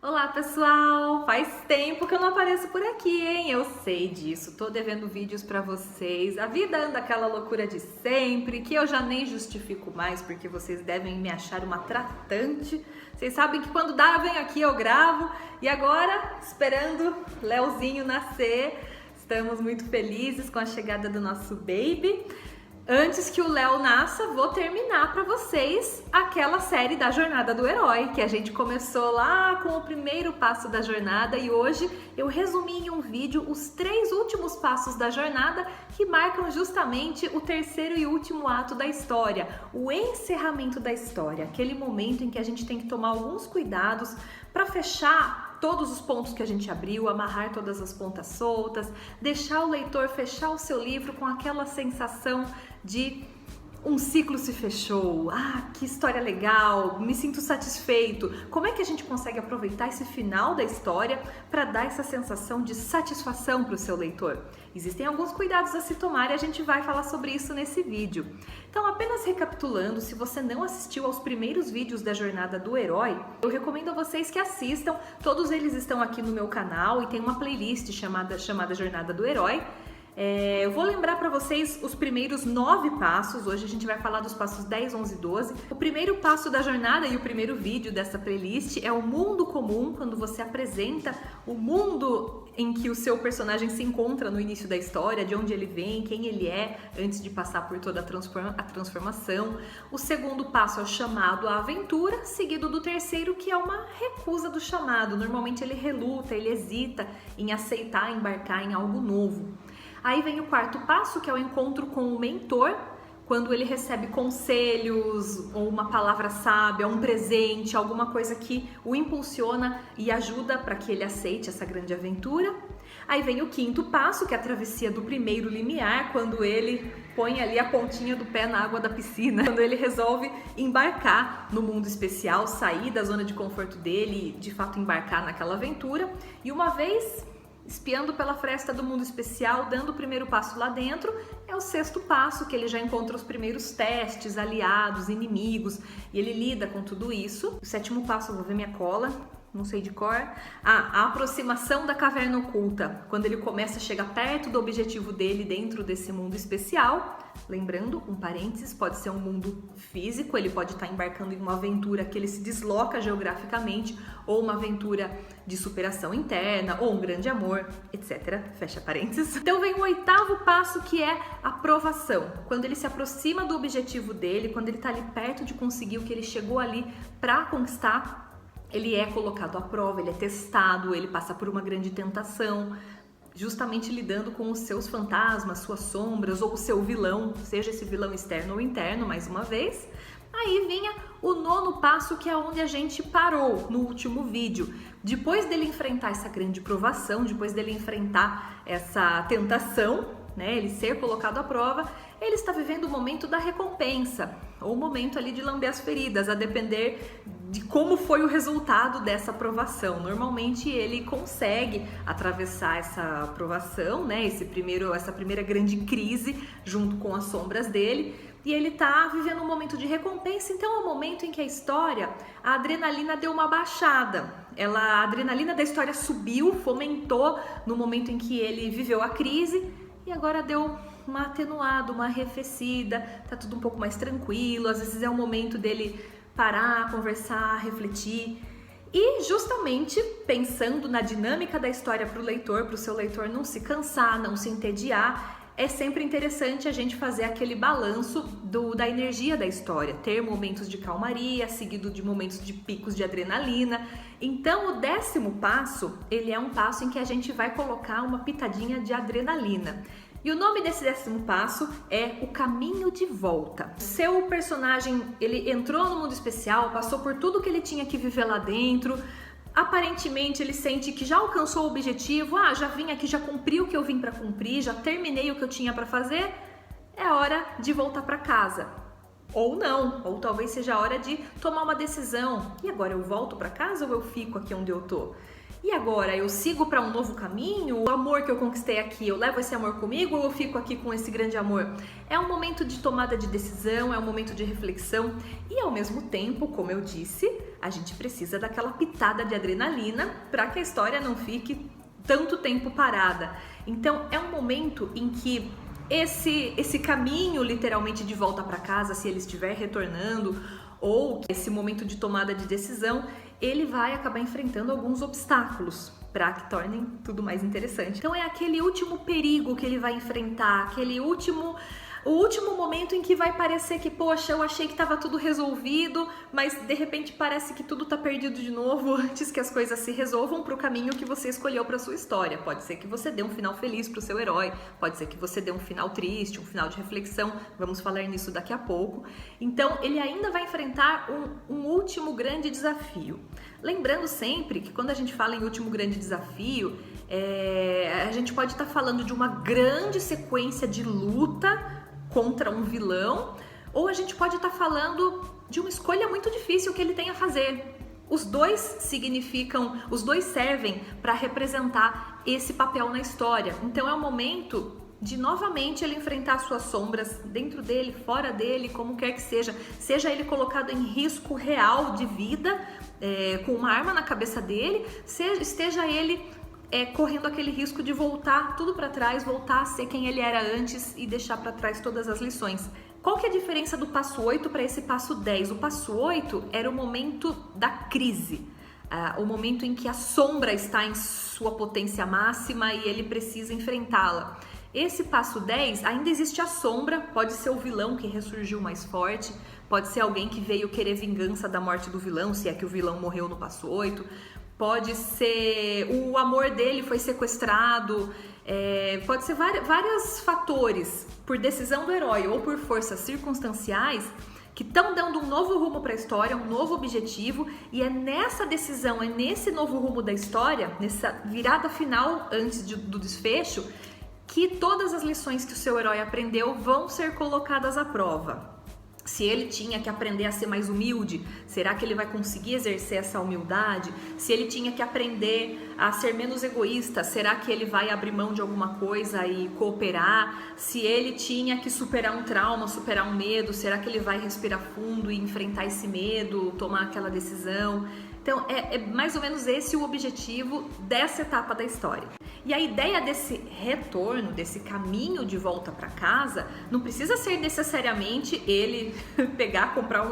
Olá pessoal, faz tempo que eu não apareço por aqui, hein? Eu sei disso, tô devendo vídeos pra vocês. A vida anda aquela loucura de sempre, que eu já nem justifico mais, porque vocês devem me achar uma tratante. Vocês sabem que quando dá, eu venho aqui, eu gravo. E agora, esperando Leozinho nascer, estamos muito felizes com a chegada do nosso baby. Antes que o Léo nasça, vou terminar para vocês aquela série da Jornada do Herói, que a gente começou lá com o primeiro passo da jornada e hoje eu resumi em um vídeo os 3 últimos passos da jornada que marcam justamente o terceiro e último ato da história, o encerramento da história, aquele momento em que a gente tem que tomar alguns cuidados para fechar todos os pontos que a gente abriu, amarrar todas as pontas soltas, deixar o leitor fechar o seu livro com aquela sensação de um ciclo se fechou, que história legal, me sinto satisfeito. Como é que a gente consegue aproveitar esse final da história para dar essa sensação de satisfação para o seu leitor? Existem alguns cuidados a se tomar e a gente vai falar sobre isso nesse vídeo. Então, apenas recapitulando, se você não assistiu aos primeiros vídeos da Jornada do Herói, eu recomendo a vocês que assistam. Todos eles estão aqui no meu canal e tem uma playlist chamada Jornada do Herói. Eu vou lembrar para vocês os primeiros 9 passos, hoje a gente vai falar dos passos 10, 11 e 12. O primeiro passo da jornada e o primeiro vídeo dessa playlist é o mundo comum, quando você apresenta o mundo em que o seu personagem se encontra no início da história, de onde ele vem, quem ele é, antes de passar por toda a transformação. O segundo passo é o chamado à aventura, seguido do terceiro, que é uma recusa do chamado. Normalmente ele reluta, ele hesita em aceitar, embarcar em algo novo. Aí vem o quarto passo, que é o encontro com o mentor, quando ele recebe conselhos, ou uma palavra sábia, um presente, alguma coisa que o impulsiona e ajuda para que ele aceite essa grande aventura. Aí vem o quinto passo, que é a travessia do primeiro limiar, quando ele põe ali a pontinha do pé na água da piscina, quando ele resolve embarcar no mundo especial, sair da zona de conforto dele e de fato embarcar naquela aventura. E uma vez espiando pela fresta do mundo especial, dando o primeiro passo lá dentro, é o sexto passo, que ele já encontra os primeiros testes, aliados, inimigos, e ele lida com tudo isso. O sétimo passo, eu vou ver minha cola, não sei de cor. A aproximação da caverna oculta, quando ele começa a chegar perto do objetivo dele dentro desse mundo especial. Lembrando, um parênteses, pode ser um mundo físico, ele pode estar embarcando em uma aventura que ele se desloca geograficamente, ou uma aventura de superação interna, ou um grande amor, etc. Fecha parênteses. Então vem o oitavo passo, que é a provação. Quando ele se aproxima do objetivo dele, quando ele está ali perto de conseguir o que ele chegou ali para conquistar, ele é colocado à prova, ele é testado, ele passa por uma grande tentação, justamente lidando com os seus fantasmas, suas sombras ou o seu vilão, seja esse vilão externo ou interno, mais uma vez. Aí vinha o nono passo, que é onde a gente parou no último vídeo. Depois dele enfrentar essa grande provação, depois dele enfrentar essa tentação, ele ser colocado à prova, ele está vivendo o momento da recompensa, ou o momento ali de lamber as feridas, a depender de como foi o resultado dessa aprovação. Normalmente ele consegue atravessar essa aprovação, essa primeira grande crise junto com as sombras dele, e ele tá vivendo um momento de recompensa. Então é um momento em que a história, a adrenalina deu uma baixada. A adrenalina da história subiu, fomentou no momento em que ele viveu a crise, e agora deu uma atenuada, uma arrefecida, tá tudo um pouco mais tranquilo. Às vezes é o momento dele parar, conversar, refletir. E justamente pensando na dinâmica da história para o leitor, para o seu leitor não se cansar, não se entediar, é sempre interessante a gente fazer aquele balanço da energia da história, ter momentos de calmaria, seguido de momentos de picos de adrenalina. Então o 10º passo, ele é um passo em que a gente vai colocar uma pitadinha de adrenalina. E o nome desse 10º passo é o caminho de volta. Seu personagem, ele entrou no mundo especial, passou por tudo que ele tinha que viver lá dentro. Aparentemente ele sente que já alcançou o objetivo, já vim aqui, já cumpri o que eu vim para cumprir, já terminei o que eu tinha para fazer, é hora de voltar para casa. Ou não, ou talvez seja a hora de tomar uma decisão. E agora eu volto para casa ou eu fico aqui onde eu tô? E agora, eu sigo para um novo caminho? O amor que eu conquistei aqui, eu levo esse amor comigo ou eu fico aqui com esse grande amor? É um momento de tomada de decisão, é um momento de reflexão e, ao mesmo tempo, como eu disse, a gente precisa daquela pitada de adrenalina para que a história não fique tanto tempo parada. Então, é um momento em que esse caminho, literalmente, de volta para casa, se ele estiver retornando, ou esse momento de tomada de decisão, ele vai acabar enfrentando alguns obstáculos para que tornem tudo mais interessante. Então é aquele último perigo que ele vai enfrentar, o último momento em que vai parecer que, poxa, eu achei que estava tudo resolvido, mas de repente parece que tudo está perdido de novo antes que as coisas se resolvam para o caminho que você escolheu para sua história. Pode ser que você dê um final feliz para o seu herói, pode ser que você dê um final triste, um final de reflexão, vamos falar nisso daqui a pouco. Então ele ainda vai enfrentar um último grande desafio. Lembrando sempre que quando a gente fala em último grande desafio, a gente pode estar falando de uma grande sequência de luta contra um vilão, ou a gente pode estar falando de uma escolha muito difícil que ele tem a fazer. Os dois servem para representar esse papel na história. Então é o momento de novamente ele enfrentar suas sombras dentro dele, fora dele, como quer que seja ele colocado em risco real de vida, com uma arma na cabeça dele, esteja ele correndo aquele risco de voltar tudo para trás, voltar a ser quem ele era antes e deixar para trás todas as lições. Qual que é a diferença do passo 8 para esse passo 10? O passo 8 era o momento da crise, o momento em que a sombra está em sua potência máxima e ele precisa enfrentá-la. Esse passo 10, ainda existe a sombra, pode ser o vilão que ressurgiu mais forte, pode ser alguém que veio querer vingança da morte do vilão, se é que o vilão morreu no passo 8, pode ser o amor dele foi sequestrado, pode ser vários fatores, por decisão do herói ou por forças circunstanciais, que estão dando um novo rumo para a história, um novo objetivo, e é nessa decisão, é nesse novo rumo da história, nessa virada final antes do desfecho, que todas as lições que o seu herói aprendeu vão ser colocadas à prova. Se ele tinha que aprender a ser mais humilde, será que ele vai conseguir exercer essa humildade? Se ele tinha que aprender a ser menos egoísta, será que ele vai abrir mão de alguma coisa e cooperar? Se ele tinha que superar um trauma, superar um medo, será que ele vai respirar fundo e enfrentar esse medo, tomar aquela decisão? Então, é mais ou menos esse o objetivo dessa etapa da história. E a ideia desse retorno, desse caminho de volta para casa, não precisa ser necessariamente ele pegar, comprar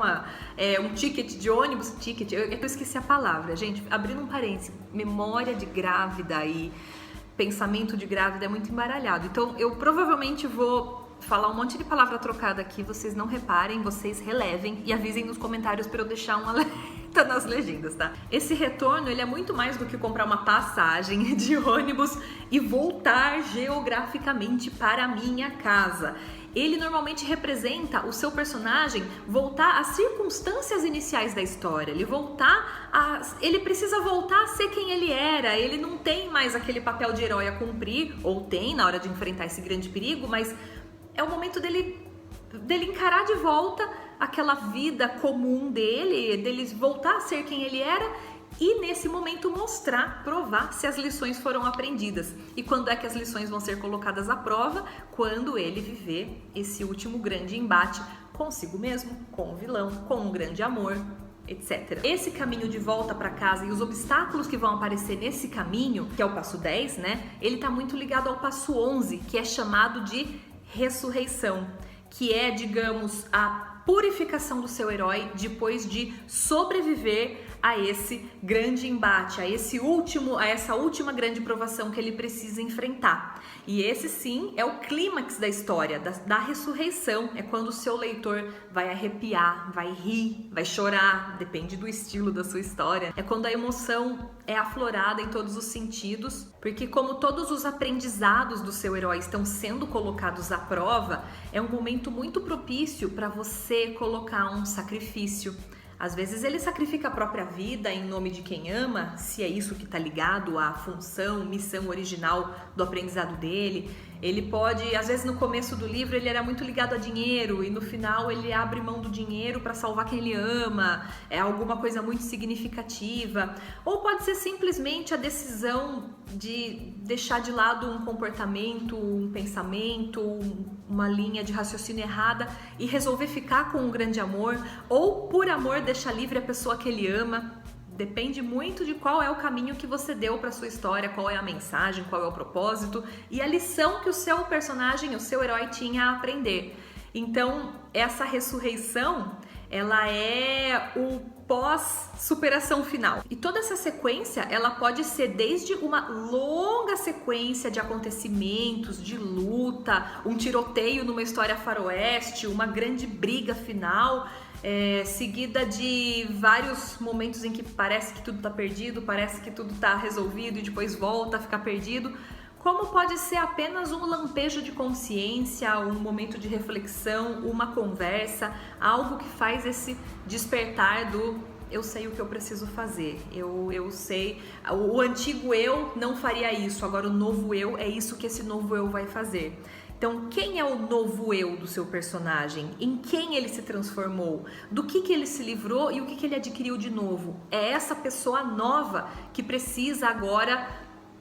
um ticket de ônibus, eu esqueci a palavra, gente, abrindo um parênteses, memória de grávida e pensamento de grávida é muito embaralhado, então eu provavelmente vou falar um monte de palavra trocada aqui, vocês não reparem, vocês relevem e avisem nos comentários para eu deixar um alerta nas legendas, tá? Esse retorno, ele é muito mais do que comprar uma passagem de ônibus e voltar geograficamente para a minha casa. Ele normalmente representa o seu personagem voltar às circunstâncias iniciais da história, ele precisa voltar a ser quem ele era, ele não tem mais aquele papel de herói a cumprir, ou tem na hora de enfrentar esse grande perigo, mas é o momento dele encarar de volta aquela vida comum dele voltar a ser quem ele era e nesse momento provar se as lições foram aprendidas. E quando é que as lições vão ser colocadas à prova? Quando ele viver esse último grande embate consigo mesmo, com o vilão, com um grande amor, etc. Esse caminho de volta para casa e os obstáculos que vão aparecer nesse caminho, que é o passo 10, né? Ele tá muito ligado ao passo 11, que é chamado de ressurreição, que é, digamos, a purificação do seu herói depois de sobreviver a esse grande embate, a essa última grande provação que ele precisa enfrentar. E esse sim é o clímax da história, da ressurreição, é quando o seu leitor vai arrepiar, vai rir, vai chorar, depende do estilo da sua história. É quando a emoção é aflorada em todos os sentidos, porque como todos os aprendizados do seu herói estão sendo colocados à prova, é um momento muito propício para você colocar um sacrifício. Às vezes ele sacrifica a própria vida em nome de quem ama, se é isso que está ligado à função, missão original do aprendizado dele. Ele pode, às vezes no começo do livro ele era muito ligado a dinheiro e no final ele abre mão do dinheiro para salvar quem ele ama, é alguma coisa muito significativa. Ou pode ser simplesmente a decisão de deixar de lado um comportamento, um pensamento, uma linha de raciocínio errada e resolver ficar com um grande amor, ou por amor deixar livre a pessoa que ele ama. Depende muito de qual é o caminho que você deu para sua história, qual é a mensagem, qual é o propósito e a lição que o seu personagem, o seu herói tinha a aprender. Então, essa ressurreição, ela é o pós-superação final. E toda essa sequência, ela pode ser desde uma longa sequência de acontecimentos, de luta, um tiroteio numa história faroeste, uma grande briga final, seguida de vários momentos em que parece que tudo está perdido, parece que tudo está resolvido e depois volta a ficar perdido, como pode ser apenas um lampejo de consciência, um momento de reflexão, uma conversa, algo que faz esse despertar do eu sei o que eu preciso fazer, eu sei, o antigo eu não faria isso, agora o novo eu é isso que esse novo eu vai fazer. Então, quem é o novo eu do seu personagem? Em quem ele se transformou? Do que ele se livrou e o que ele adquiriu de novo? É essa pessoa nova que precisa agora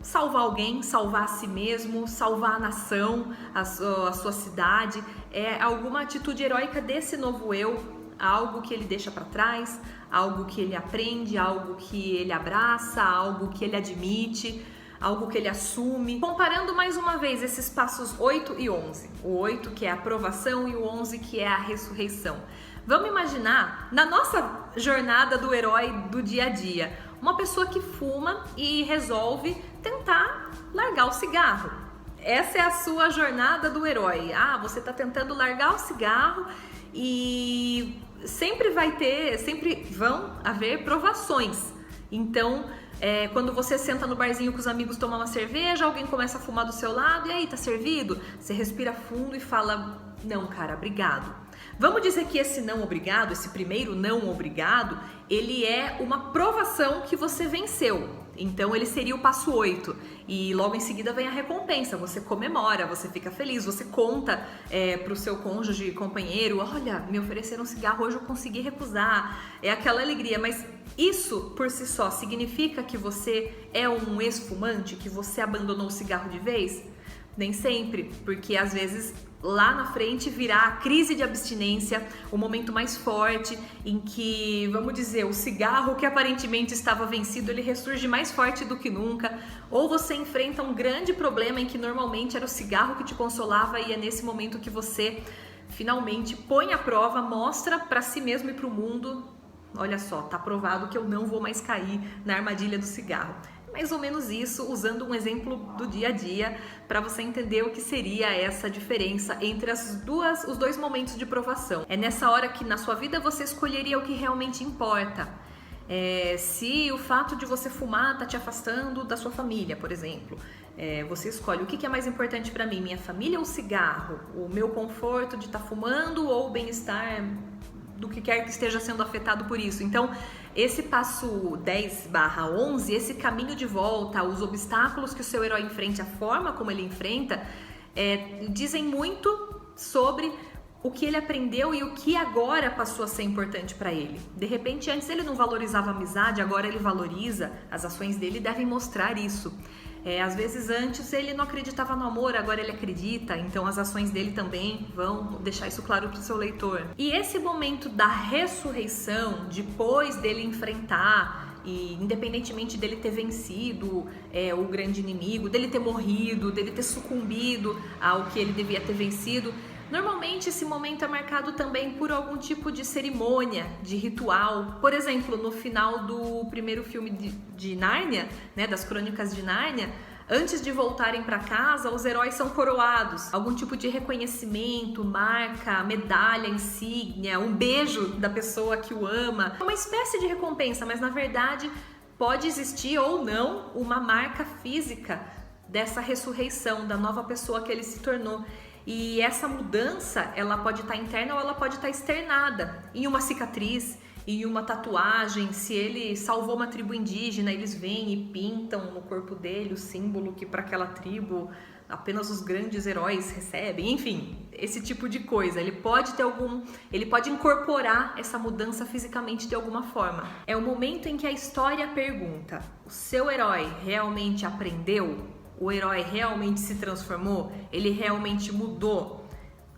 salvar alguém, salvar a si mesmo, salvar a nação, a sua cidade. É alguma atitude heróica desse novo eu, algo que ele deixa para trás, algo que ele aprende, algo que ele abraça, algo que ele admite, algo que ele assume. Comparando mais uma vez esses passos 8 e 11. O 8 que é a aprovação e o 11 que é a ressurreição. Vamos imaginar, na nossa jornada do herói do dia a dia, uma pessoa que fuma e resolve tentar largar o cigarro. Essa é a sua jornada do herói. Você está tentando largar o cigarro e sempre vão haver provações. Então, quando você senta no barzinho com os amigos tomar uma cerveja, alguém começa a fumar do seu lado, e aí, tá servido? Você respira fundo e fala, não, cara, obrigado. Vamos dizer que esse não obrigado, esse primeiro não obrigado, ele é uma provação que você venceu. Então ele seria o passo 8 e logo em seguida vem a recompensa, você comemora, você fica feliz, você conta pro seu cônjuge, companheiro, olha, me ofereceram um cigarro, hoje eu consegui recusar, é aquela alegria, mas isso por si só significa que você é um ex-fumante, que você abandonou o cigarro de vez? Nem sempre, porque às vezes lá na frente virá a crise de abstinência, o momento mais forte em que, vamos dizer, o cigarro que aparentemente estava vencido, ele ressurge mais forte do que nunca, ou você enfrenta um grande problema em que normalmente era o cigarro que te consolava e é nesse momento que você finalmente põe à prova, mostra para si mesmo e para o mundo, olha só, tá provado que eu não vou mais cair na armadilha do cigarro. Mais ou menos isso, usando um exemplo do dia a dia para você entender o que seria essa diferença entre os dois momentos de provação. É nessa hora que na sua vida você escolheria o que realmente importa. Se o fato de você fumar está te afastando da sua família, por exemplo, você escolhe o que é mais importante para mim, minha família ou o cigarro, o meu conforto de estar fumando ou o bem-estar do que quer que esteja sendo afetado por isso. Então, esse passo 10/11, esse caminho de volta, os obstáculos que o seu herói enfrenta, a forma como ele enfrenta, dizem muito sobre o que ele aprendeu e o que agora passou a ser importante para ele. De repente, antes ele não valorizava a amizade, agora ele valoriza, as ações dele devem mostrar isso. Às vezes antes ele não acreditava no amor, agora ele acredita, então as ações dele também vão deixar isso claro para o seu leitor. E esse momento da ressurreição, depois dele enfrentar, e independentemente dele ter vencido o grande inimigo, dele ter morrido, dele ter sucumbido ao que ele devia ter vencido, normalmente esse momento é marcado também por algum tipo de cerimônia, de ritual. Por exemplo, no final do primeiro filme de Nárnia, né, das Crônicas de Nárnia, antes de voltarem para casa, os heróis são coroados. Algum tipo de reconhecimento, marca, medalha, insígnia, um beijo da pessoa que o ama. É uma espécie de recompensa, mas na verdade pode existir ou não uma marca física dessa ressurreição, da nova pessoa que ele se tornou. E essa mudança, ela pode estar interna ou ela pode estar externada, em uma cicatriz, em uma tatuagem, se ele salvou uma tribo indígena, eles vêm e pintam no corpo dele o símbolo que para aquela tribo apenas os grandes heróis recebem, enfim, esse tipo de coisa. Ele pode incorporar essa mudança fisicamente de alguma forma. É o momento em que a história pergunta: o seu herói realmente aprendeu? O herói realmente se transformou? Ele realmente mudou?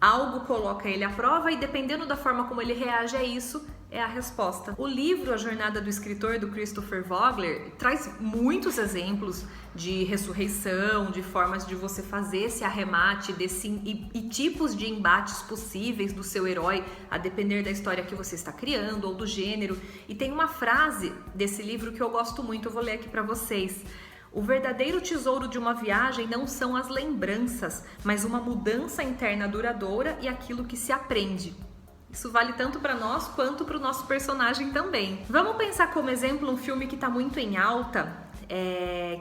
Algo coloca ele à prova e, dependendo da forma como ele reage a isso, é a resposta. O livro A Jornada do Escritor, do Christopher Vogler, traz muitos exemplos de ressurreição, de formas de você fazer esse arremate e tipos de embates possíveis do seu herói, a depender da história que você está criando ou do gênero. E tem uma frase desse livro que eu gosto muito, eu vou ler aqui para vocês. O verdadeiro tesouro de uma viagem não são as lembranças, mas uma mudança interna duradoura e aquilo que se aprende. Isso vale tanto para nós quanto para o nosso personagem também. Vamos pensar como exemplo um filme que está muito em alta,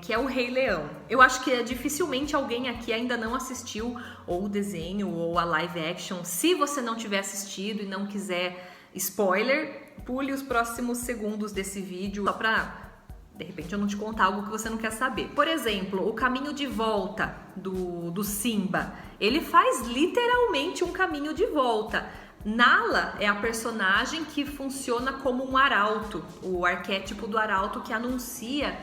que é o Rei Leão. Eu acho que dificilmente alguém aqui ainda não assistiu ou o desenho ou a live action. Se você não tiver assistido e não quiser spoiler, pule os próximos segundos desse vídeo só para... de repente eu não te contar algo que você não quer saber. Por exemplo, o caminho de volta do Simba. Ele faz literalmente um caminho de volta. Nala é a personagem que funciona como um arauto, o arquétipo do arauto que anuncia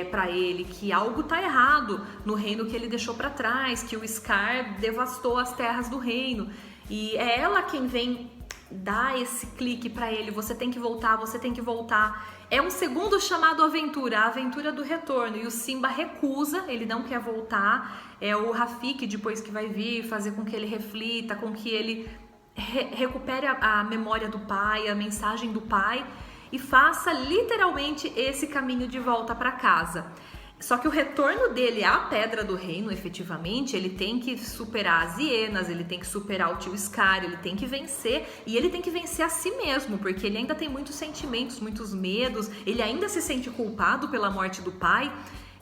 para ele que algo tá errado no reino que ele deixou para trás, que o Scar devastou as terras do reino. E é ela quem vem dar esse clique para ele: você tem que voltar, você tem que voltar. É um segundo chamado aventura, a aventura do retorno, e o Simba recusa, ele não quer voltar. É o Rafiki depois que vai vir fazer com que ele reflita, com que ele recupere a memória do pai, a mensagem do pai, e faça literalmente esse caminho de volta para casa. Só que o retorno dele à Pedra do Reino, efetivamente, ele tem que superar as hienas, ele tem que superar o tio Scar, ele tem que vencer, e ele tem que vencer a si mesmo, porque ele ainda tem muitos sentimentos, muitos medos, ele ainda se sente culpado pela morte do pai.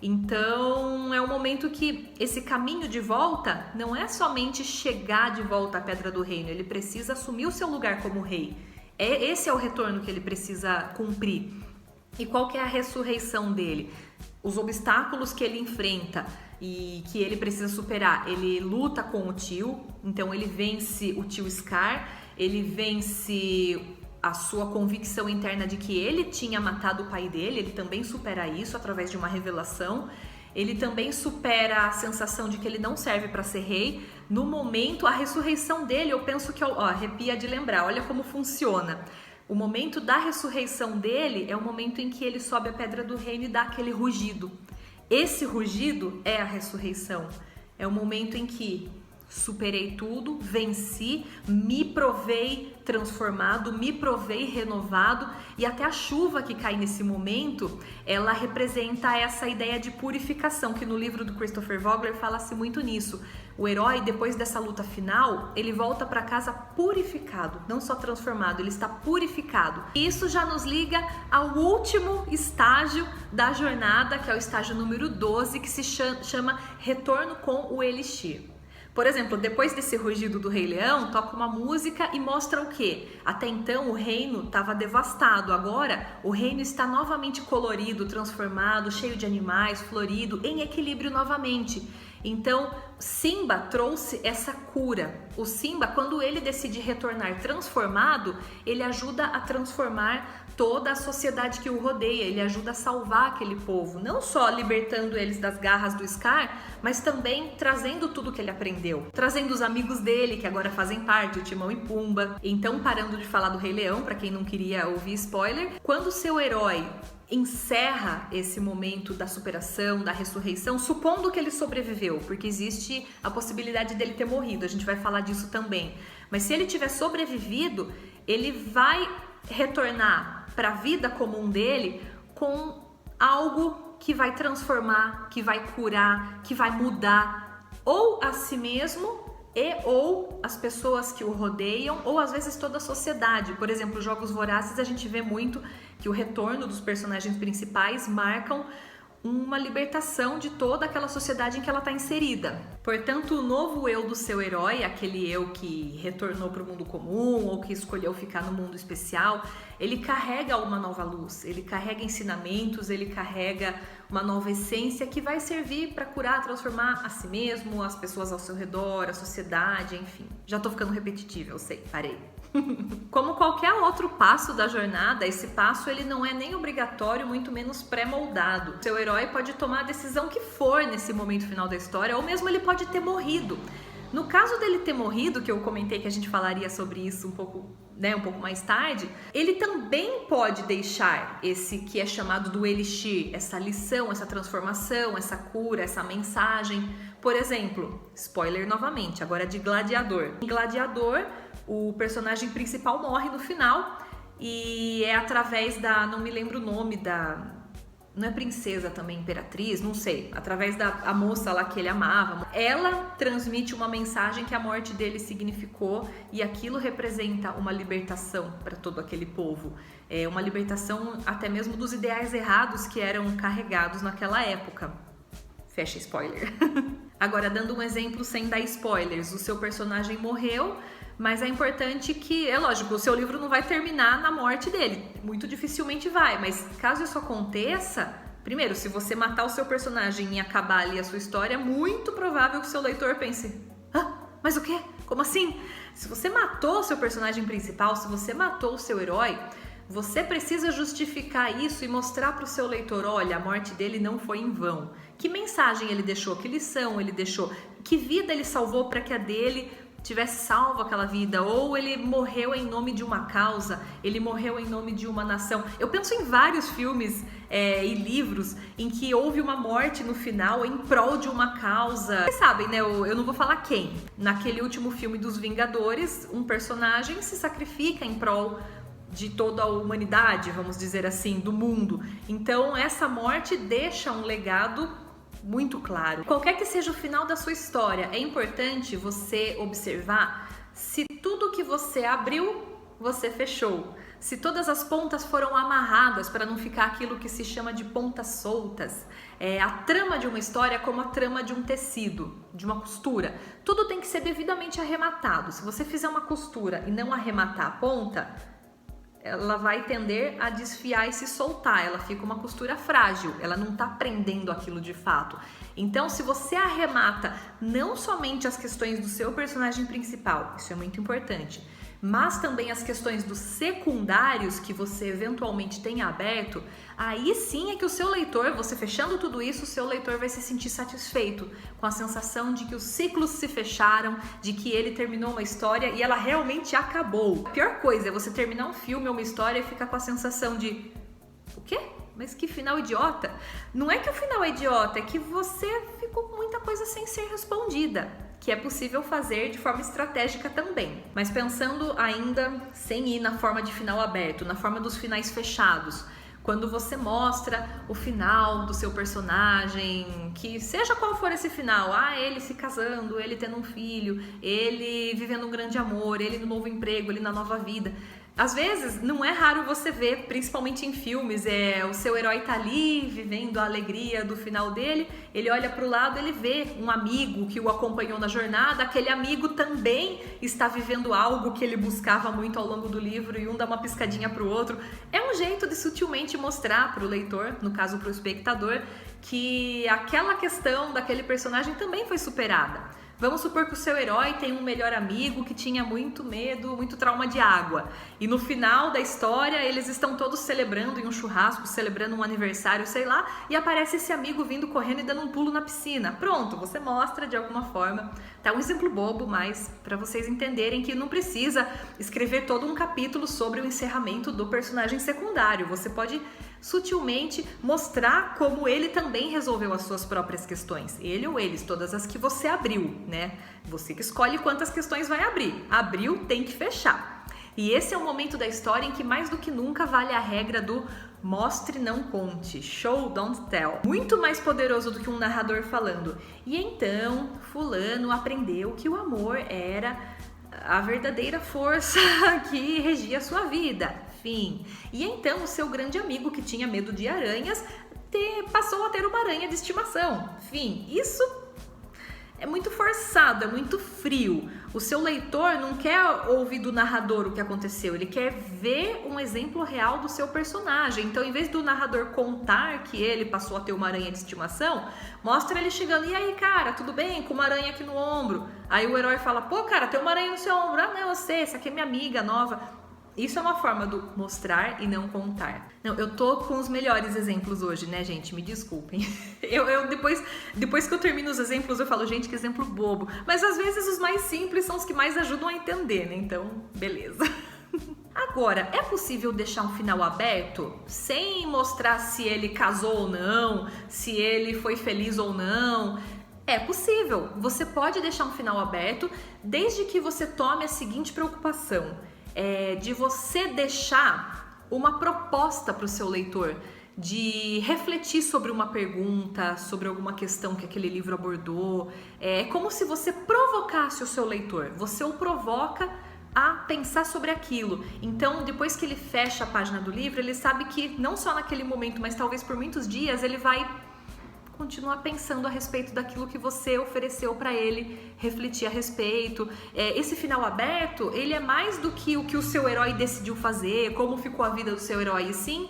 Então é um momento que esse caminho de volta não é somente chegar de volta à Pedra do Reino, ele precisa assumir o seu lugar como rei. Esse é o retorno que ele precisa cumprir. E qual que é a ressurreição dele? Os obstáculos que ele enfrenta e que ele precisa superar. Ele luta com o tio, então ele vence o tio Scar, ele vence a sua convicção interna de que ele tinha matado o pai dele, ele também supera isso através de uma revelação. Ele também supera a sensação de que ele não serve para ser rei. No momento, a ressurreição dele, eu penso que, arrepia de lembrar, olha como funciona. O momento da ressurreição dele é o momento em que ele sobe a Pedra do Reino e dá aquele rugido. Esse rugido é a ressurreição. É o momento em que superei tudo, venci, me provei transformado, me provei renovado, e até a chuva que cai nesse momento, ela representa essa ideia de purificação, que no livro do Christopher Vogler fala-se muito nisso. O herói, depois dessa luta final, ele volta para casa purificado, não só transformado, ele está purificado. E isso já nos liga ao último estágio da jornada, que é o estágio número 12, que se chama Retorno com o Elixir. Por exemplo, depois desse rugido do Rei Leão, toca uma música e mostra o quê? Até então o reino estava devastado, agora o reino está novamente colorido, transformado, cheio de animais, florido, em equilíbrio novamente. Então, Simba trouxe essa cura. O Simba, quando ele decide retornar transformado, ele ajuda a transformar toda a sociedade que o rodeia, ele ajuda a salvar aquele povo, não só libertando eles das garras do Scar, mas também trazendo tudo que ele aprendeu, trazendo os amigos dele, que agora fazem parte, o Timão e Pumba. Então, parando de falar do Rei Leão, para quem não queria ouvir spoiler, quando o seu herói encerra esse momento da superação, da ressurreição, supondo que ele sobreviveu, porque existe a possibilidade dele ter morrido, a gente vai falar disso também. Mas se ele tiver sobrevivido, ele vai retornar para a vida comum dele com algo que vai transformar, que vai curar, que vai mudar ou a si mesmo ou as pessoas que o rodeiam, ou às vezes toda a sociedade. Por exemplo, os Jogos Vorazes, a gente vê muito que o retorno dos personagens principais marcam uma libertação de toda aquela sociedade em que ela está inserida. Portanto, o novo eu do seu herói, aquele eu que retornou para o mundo comum ou que escolheu ficar no mundo especial, ele carrega uma nova luz, ele carrega ensinamentos, ele carrega uma nova essência que vai servir para curar, transformar a si mesmo, as pessoas ao seu redor, a sociedade, enfim. Já tô ficando repetitiva, eu sei, parei. Como qualquer outro passo da jornada, esse passo ele não é nem obrigatório, muito menos pré-moldado. Seu herói pode tomar a decisão que for nesse momento final da história, ou mesmo ele pode ter morrido. No caso dele ter morrido, que eu comentei que a gente falaria sobre isso um pouco mais tarde, ele também pode deixar esse que é chamado do elixir, essa lição, essa transformação, essa cura, essa mensagem. Por exemplo, spoiler novamente, agora de Gladiador. Em Gladiador, o personagem principal morre no final e é através da, não me lembro o nome da... Não é princesa também, imperatriz, não sei. Através da moça lá que ele amava. Ela transmite uma mensagem que a morte dele significou e aquilo representa uma libertação para todo aquele povo. É uma libertação até mesmo dos ideais errados que eram carregados naquela época. Fecha spoiler. Agora, dando um exemplo sem dar spoilers. O seu personagem morreu, mas é importante que, é lógico, o seu livro não vai terminar na morte dele. Muito dificilmente vai, mas caso isso aconteça, primeiro, se você matar o seu personagem e acabar ali a sua história, é muito provável que o seu leitor pense: ah, mas o quê? Como assim? Se você matou o seu personagem principal, se você matou o seu herói, você precisa justificar isso e mostrar para o seu leitor: olha, a morte dele não foi em vão. Que mensagem ele deixou? Que lição ele deixou? Que vida ele salvou para que a dele tivesse salvo aquela vida? Ou ele morreu em nome de uma causa, ele morreu em nome de uma nação. Eu penso em vários filmes e livros em que houve uma morte no final em prol de uma causa. Vocês sabem, né? Eu não vou falar quem. Naquele último filme dos Vingadores, um personagem se sacrifica em prol de toda a humanidade, vamos dizer assim, do mundo. Então essa morte deixa um legado muito claro. Qualquer que seja o final da sua história, é importante você observar se tudo que você abriu, você fechou. Se todas as pontas foram amarradas para não ficar aquilo que se chama de pontas soltas. A trama de uma história é como a trama de um tecido, de uma costura. Tudo tem que ser devidamente arrematado. Se você fizer uma costura e não arrematar a ponta, ela vai tender a desfiar e se soltar, ela fica uma costura frágil, ela não está prendendo aquilo de fato. Então, se você arremata não somente as questões do seu personagem principal, isso é muito importante, mas também as questões dos secundários que você eventualmente tenha aberto, aí sim é que o seu leitor, você fechando tudo isso, o seu leitor vai se sentir satisfeito com a sensação de que os ciclos se fecharam, de que ele terminou uma história e ela realmente acabou. A pior coisa é você terminar um filme ou uma história e ficar com a sensação de: o quê? Mas que final idiota? Não é que o final é idiota, é que você ficou com muita coisa sem ser respondida, que é possível fazer de forma estratégica também. Mas pensando ainda sem ir na forma de final aberto, na forma dos finais fechados, quando você mostra o final do seu personagem, que seja qual for esse final, ele se casando, ele tendo um filho, ele vivendo um grande amor, ele no novo emprego, ele na nova vida. Às vezes, não é raro você ver, principalmente em filmes, o seu herói tá ali, vivendo a alegria do final dele, ele olha pro lado, ele vê um amigo que o acompanhou na jornada, aquele amigo também está vivendo algo que ele buscava muito ao longo do livro e um dá uma piscadinha pro outro. É um jeito de sutilmente mostrar pro leitor, no caso pro espectador, que aquela questão daquele personagem também foi superada. Vamos supor que o seu herói tem um melhor amigo que tinha muito medo, muito trauma de água. E no final da história, eles estão todos celebrando em um churrasco, celebrando um aniversário, sei lá, e aparece esse amigo vindo correndo e dando um pulo na piscina. Pronto, você mostra de alguma forma. Tá um exemplo bobo, mas para vocês entenderem que não precisa escrever todo um capítulo sobre o encerramento do personagem secundário. Você pode sutilmente mostrar como ele também resolveu as suas próprias questões. Ele ou eles, todas as que você abriu, né? Você que escolhe quantas questões vai abrir. Abriu, tem que fechar. E esse é o momento da história em que mais do que nunca vale a regra do mostre, não conte, show, don't tell. Muito mais poderoso do que um narrador falando: e então fulano aprendeu que o amor era a verdadeira força que regia a sua vida. Fim. E então o seu grande amigo que tinha medo de aranhas passou a ter uma aranha de estimação. Enfim, isso é muito forçado, é muito frio. O seu leitor não quer ouvir do narrador o que aconteceu, ele quer ver um exemplo real do seu personagem. Então, em vez do narrador contar que ele passou a ter uma aranha de estimação, mostra ele chegando, e aí, cara, tudo bem? Com uma aranha aqui no ombro. Aí o herói fala, pô, cara, tem uma aranha no seu ombro. Ah, não, eu sei, essa aqui é minha amiga nova. Isso é uma forma do mostrar e não contar. Não, eu tô com os melhores exemplos hoje, né, gente? Me desculpem. Depois que eu termino os exemplos, eu falo, gente, que exemplo bobo. Mas às vezes os mais simples são os que mais ajudam a entender, né? Então, beleza. Agora, é possível deixar um final aberto sem mostrar se ele casou ou não, se ele foi feliz ou não? É possível. Você pode deixar um final aberto desde que você tome a seguinte preocupação. De você deixar uma proposta para o seu leitor, de refletir sobre uma pergunta, sobre alguma questão que aquele livro abordou. É como se você provocasse o seu leitor, você o provoca a pensar sobre aquilo. Então, depois que ele fecha a página do livro, ele sabe que não só naquele momento, mas talvez por muitos dias, ele vai continuar pensando a respeito daquilo que você ofereceu para ele refletir a respeito. Esse final aberto, ele é mais do que o seu herói decidiu fazer, como ficou a vida do seu herói, e sim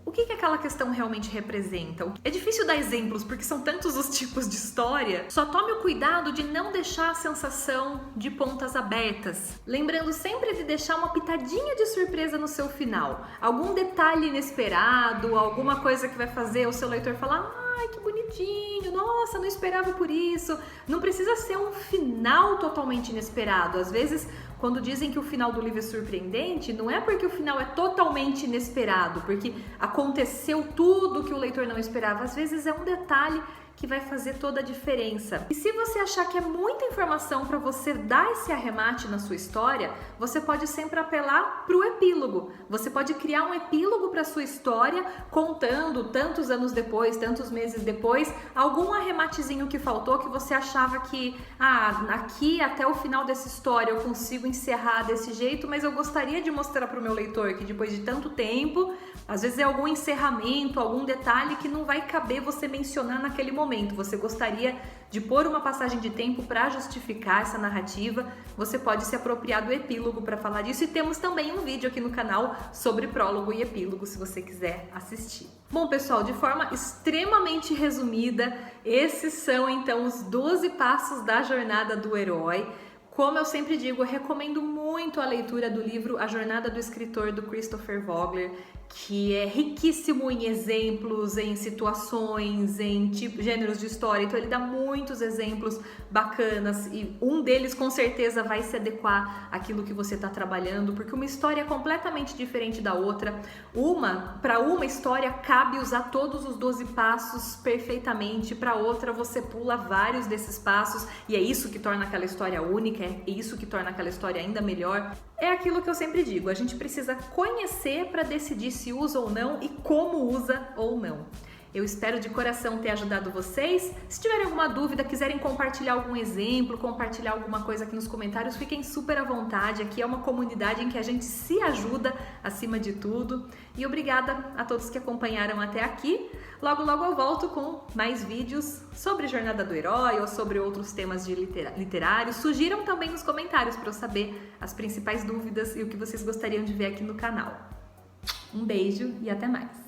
o que aquela questão realmente representa. É difícil dar exemplos porque são tantos os tipos de história. Só tome o cuidado de não deixar a sensação de pontas abertas. Lembrando sempre de deixar uma pitadinha de surpresa no seu final. Algum detalhe inesperado, alguma coisa que vai fazer o seu leitor falar, ai, que bonitinho, nossa, não esperava por isso. Não precisa ser um final totalmente inesperado. Às vezes, quando dizem que o final do livro é surpreendente, não é porque o final é totalmente inesperado, porque aconteceu tudo que o leitor não esperava. Às vezes é um detalhe que vai fazer toda a diferença. E se você achar que é muita informação para você dar esse arremate na sua história, você pode sempre apelar para o epílogo. Você pode criar um epílogo para sua história, contando tantos anos depois, tantos meses depois, algum arrematezinho que faltou, que você achava que, aqui até o final dessa história eu consigo encerrar desse jeito, mas eu gostaria de mostrar para o meu leitor que depois de tanto tempo, às vezes é algum encerramento, algum detalhe que não vai caber você mencionar naquele momento. Você gostaria de pôr uma passagem de tempo para justificar essa narrativa, você pode se apropriar do epílogo para falar disso, e temos também um vídeo aqui no canal sobre prólogo e epílogo, se você quiser assistir. Bom, pessoal, de forma extremamente resumida, esses são então os 12 passos da jornada do herói. Como eu sempre digo, eu recomendo muito a leitura do livro A Jornada do Escritor, do Christopher Vogler, que é riquíssimo em exemplos, em situações, em gêneros de história. Então ele dá muitos exemplos bacanas e um deles com certeza vai se adequar àquilo que você está trabalhando, porque uma história é completamente diferente da outra. Para uma história cabe usar todos os 12 passos perfeitamente, para outra você pula vários desses passos, e é isso que torna aquela história única, é isso que torna aquela história ainda melhor. É aquilo que eu sempre digo, a gente precisa conhecer para decidir se usa ou não e como usa ou não. Eu espero de coração ter ajudado vocês. Se tiverem alguma dúvida, quiserem compartilhar algum exemplo, compartilhar alguma coisa aqui nos comentários, fiquem super à vontade. Aqui é uma comunidade em que a gente se ajuda acima de tudo. E obrigada a todos que acompanharam até aqui. Logo, logo eu volto com mais vídeos sobre Jornada do Herói ou sobre outros temas de literários. Sugiram também nos comentários para eu saber as principais dúvidas e o que vocês gostariam de ver aqui no canal. Um beijo e até mais!